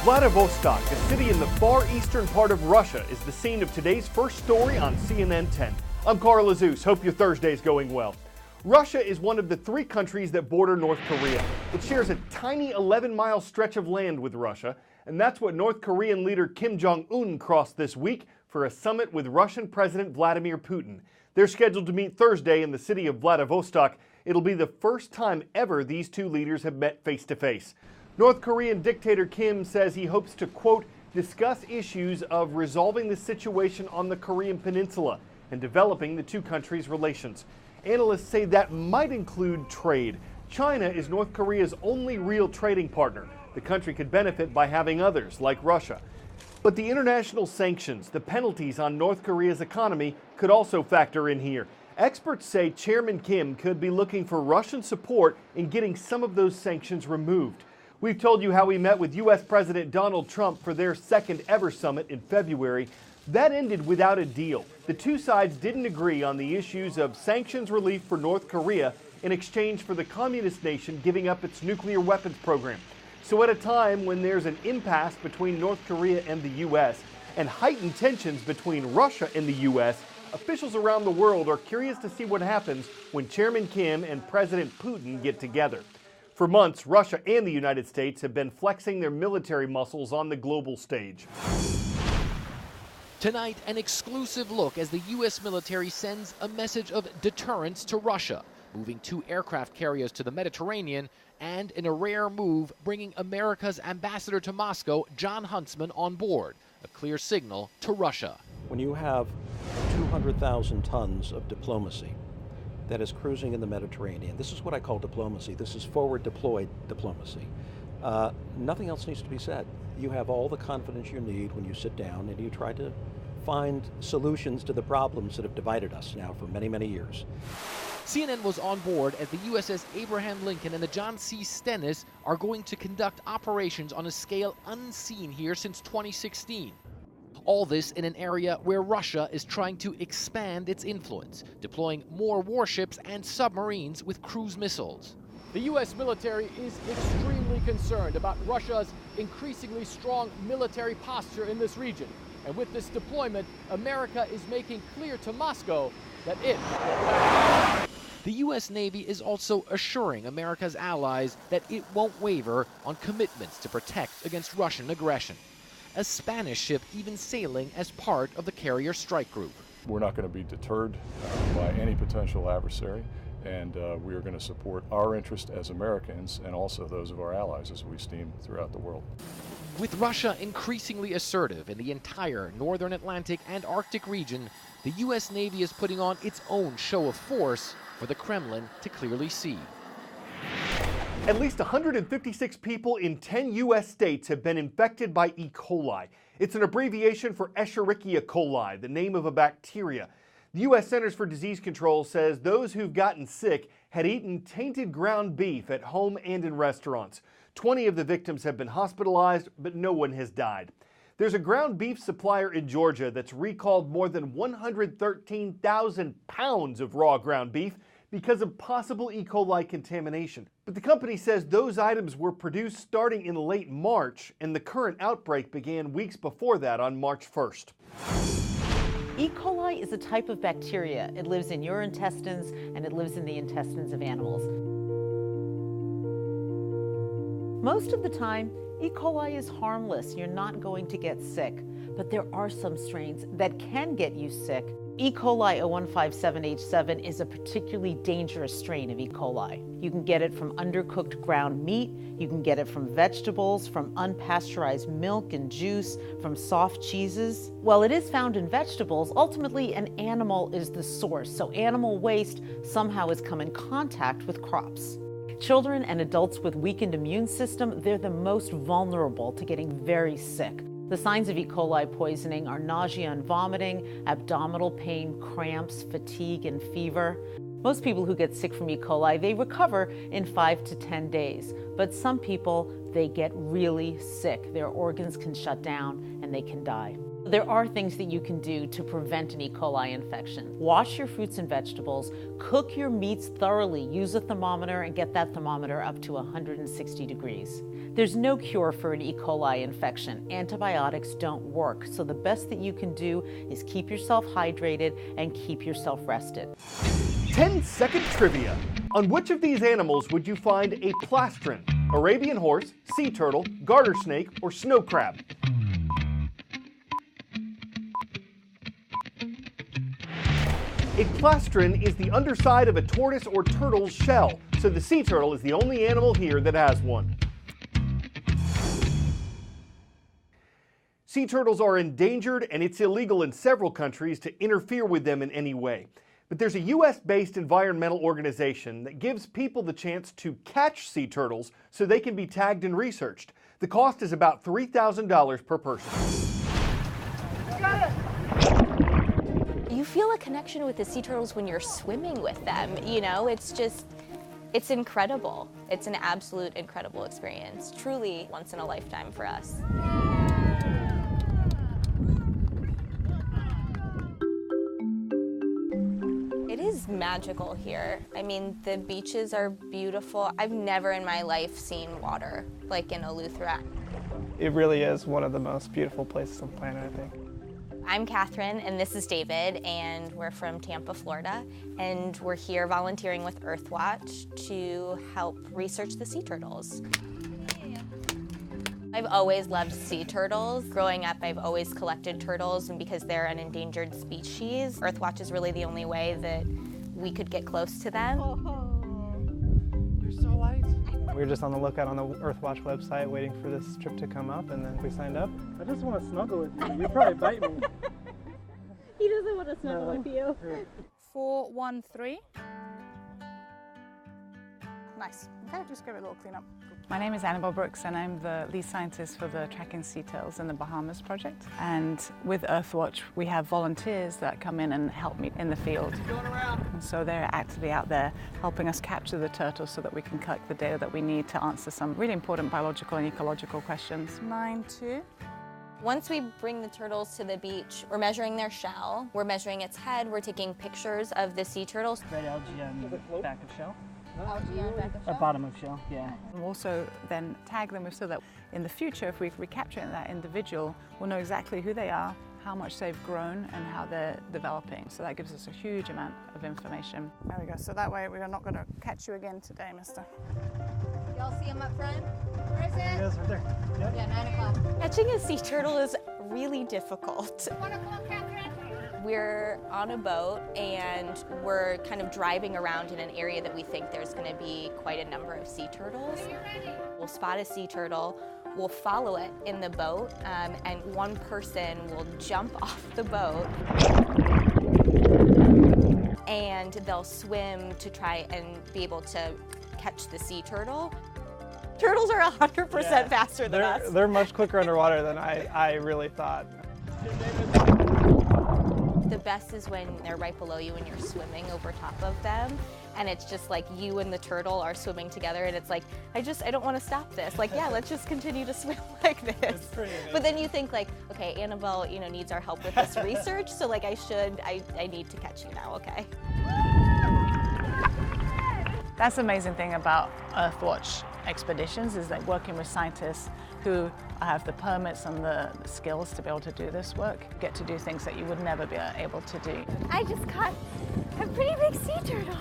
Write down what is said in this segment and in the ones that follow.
Vladivostok, a city in the far eastern part of Russia, is the scene of today's first story on CNN 10. I'm Carl Azus. Hope your Thursday's going well. Russia is one of the three countries that border North Korea. It shares a tiny 11-mile stretch of land with Russia, and that's what North Korean leader Kim Jong-un crossed this week for a summit with Russian President Vladimir Putin. They're scheduled to meet Thursday in the city of Vladivostok. It'll be the first time ever these two leaders have met face-to-face. North Korean dictator Kim says he hopes to, quote, discuss issues of resolving the situation on the Korean peninsula and developing the two countries' relations. Analysts say that might include trade. China is North Korea's only real trading partner. The country could benefit by having others, like Russia. But the international sanctions, the penalties on North Korea's economy, could also factor in here. Experts say Chairman Kim could be looking for Russian support in getting some of those sanctions removed. We've told you how he met with U.S. President Donald Trump for their second ever summit in February. That ended without a deal. The two sides didn't agree on the issues of sanctions relief for North Korea in exchange for the communist nation giving up its nuclear weapons program. So at a time when there's an impasse between North Korea and the U.S. and heightened tensions between Russia and the U.S., officials around the world are curious to see what happens when Chairman Kim and President Putin get together. For months, Russia and the United States have been flexing their military muscles on the global stage. Tonight, an exclusive look as the U.S. military sends a message of deterrence to Russia, moving 2 aircraft carriers to the Mediterranean, and in a rare move, bringing America's ambassador to Moscow, John Huntsman, on board, a clear signal to Russia. When you have 200,000 tons of diplomacy that is cruising in the Mediterranean, this is what I call diplomacy. This is forward deployed diplomacy. Nothing else needs to be said. You have all the confidence you need when you sit down and you try to find solutions to the problems that have divided us now for many, many years. CNN was on board as the USS Abraham Lincoln and the John C. Stennis are going to conduct operations on a scale unseen here since 2016. All this in an area where Russia is trying to expand its influence, deploying more warships and submarines with cruise missiles. The U.S. military is extremely concerned about Russia's increasingly strong military posture in this region. And with this deployment, America is making clear to Moscow that it will back. The U.S. Navy is also assuring America's allies that it won't waver on commitments to protect against Russian aggression. A Spanish ship even sailing as part of the carrier strike group. We're not going to be deterred by any potential adversary, and we are going to support our interest as Americans and also those of our allies as we steam throughout the world. With Russia increasingly assertive in the entire northern Atlantic and Arctic region, the U.S. Navy is putting on its own show of force for the Kremlin to clearly see. At least 156 people in 10 U.S. states have been infected by E. coli. It's an abbreviation for Escherichia coli, the name of a bacteria. The U.S. Centers for Disease Control says those who've gotten sick had eaten tainted ground beef at home and in restaurants. 20 of the victims have been hospitalized, but no one has died. There's a ground beef supplier in Georgia that's recalled more than 113,000 pounds of raw ground beef because of possible E. coli contamination. But the company says those items were produced starting in late March, and the current outbreak began weeks before that on March 1st. E. coli is a type of bacteria. It lives in your intestines, and it lives in the intestines of animals. Most of the time, E. coli is harmless. You're not going to get sick. But there are some strains that can get you sick. E. coli 0157H7 is a particularly dangerous strain of E. coli. You can get it from undercooked ground meat, you can get it from vegetables, from unpasteurized milk and juice, from soft cheeses. While it is found in vegetables, ultimately an animal is the source, so animal waste somehow has come in contact with crops. Children and adults with weakened immune system, they're the most vulnerable to getting very sick. The signs of E. coli poisoning are nausea and vomiting, abdominal pain, cramps, fatigue, and fever. Most people who get sick from E. coli, they recover in 5 to 10 days. But some people, they get really sick. Their organs can shut down and they can die. There are things that you can do to prevent an E. coli infection. Wash your fruits and vegetables, cook your meats thoroughly, use a thermometer and get that thermometer up to 160 degrees. There's no cure for an E. coli infection. Antibiotics don't work, so the best that you can do is keep yourself hydrated and keep yourself rested. 10-second trivia. On which of these animals would you find a plastron? Arabian horse, sea turtle, garter snake, or snow crab? A plastron is the underside of a tortoise or turtle's shell, so the sea turtle is the only animal here that has one. Sea turtles are endangered, and it's illegal in several countries to interfere with them in any way. But there's a US-based environmental organization that gives people the chance to catch sea turtles so they can be tagged and researched. The cost is about $3,000 per person. You feel a connection with the sea turtles when you're swimming with them, you know, it's incredible. It's an absolute incredible experience, truly once in a lifetime for us. It is magical here. I mean, the beaches are beautiful. I've never in my life seen water like in Eleuthera. It really is one of the most beautiful places on the planet, I think. I'm Catherine, and this is David, and we're from Tampa, Florida, and we're here volunteering with Earthwatch to help research the sea turtles. I've always loved sea turtles. Growing up, I've always collected turtles, and because they're an endangered species, Earthwatch is really the only way that we could get close to them. You're so light. We were just on the lookout on the Earthwatch website waiting for this trip to come up, and then we signed up. I just want to snuggle with you. You'd probably bite me. He doesn't want to snuggle with you. 413. Nice. Okay, just give it a little cleanup. My name is Annabelle Brooks, and I'm the lead scientist for the Tracking Sea Turtles in the Bahamas project. And with Earthwatch, we have volunteers that come in and help me in the field. And so they're actively out there helping us capture the turtles so that we can collect the data that we need to answer some really important biological and ecological questions. 92. Once we bring the turtles to the beach, we're measuring their shell, we're measuring its head, we're taking pictures of the sea turtles. Red algae on back of shell. Algae on back of shell? Bottom of shell, yeah. We'll also then tag them so that in the future, if we recapture that individual, we'll know exactly who they are, how much they've grown, and how they're developing. So that gives us a huge amount of information. There we go. So that way we're not going to catch you again today, mister. Y'all see him up front? Where is it? Yes, right there. Yep. Yeah, 9 o'clock. Catching a sea turtle is really difficult. 1 o'clock, Catherine. We're on a boat and we're kind of driving around in an area that we think there's going to be quite a number of sea turtles. We'll spot a sea turtle, we'll follow it in the boat, and one person will jump off the boat and they'll swim to try and be able to catch the sea turtle. Turtles are 100% faster than us. They're much quicker underwater than I really thought. The best is when they're right below you and you're swimming over top of them, and it's just like you and the turtle are swimming together, and it's like, I don't want to stop this. Like, yeah, let's just continue to swim like this. But then you think like, okay, Annabelle, needs our help with this research, so like I need to catch you now, okay? That's the amazing thing about Earthwatch expeditions, is that working with scientists who have the permits and the skills to be able to do this work, get to do things that you would never be able to do. I just caught a pretty big sea turtle.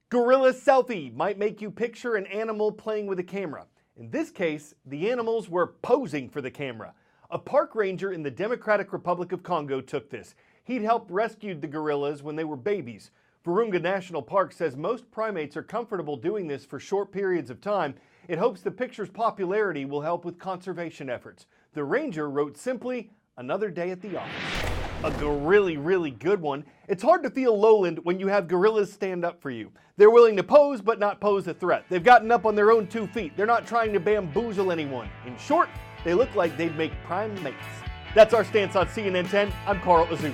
Gorilla selfie might make you picture an animal playing with a camera. In this case, the animals were posing for the camera. A park ranger in the Democratic Republic of Congo took this. He'd helped rescue the gorillas when they were babies. Virunga National Park says most primates are comfortable doing this for short periods of time. It hopes the picture's popularity will help with conservation efforts. The ranger wrote simply, "Another day at the office." A really good one. It's hard to feel lowland when you have gorillas stand up for you. They're willing to pose but not pose a threat. They've gotten up on their own 2 feet. They're not trying to bamboozle anyone. In short, they look like they'd make prime mates. That's our stance on CNN 10. I'm Carl Azus.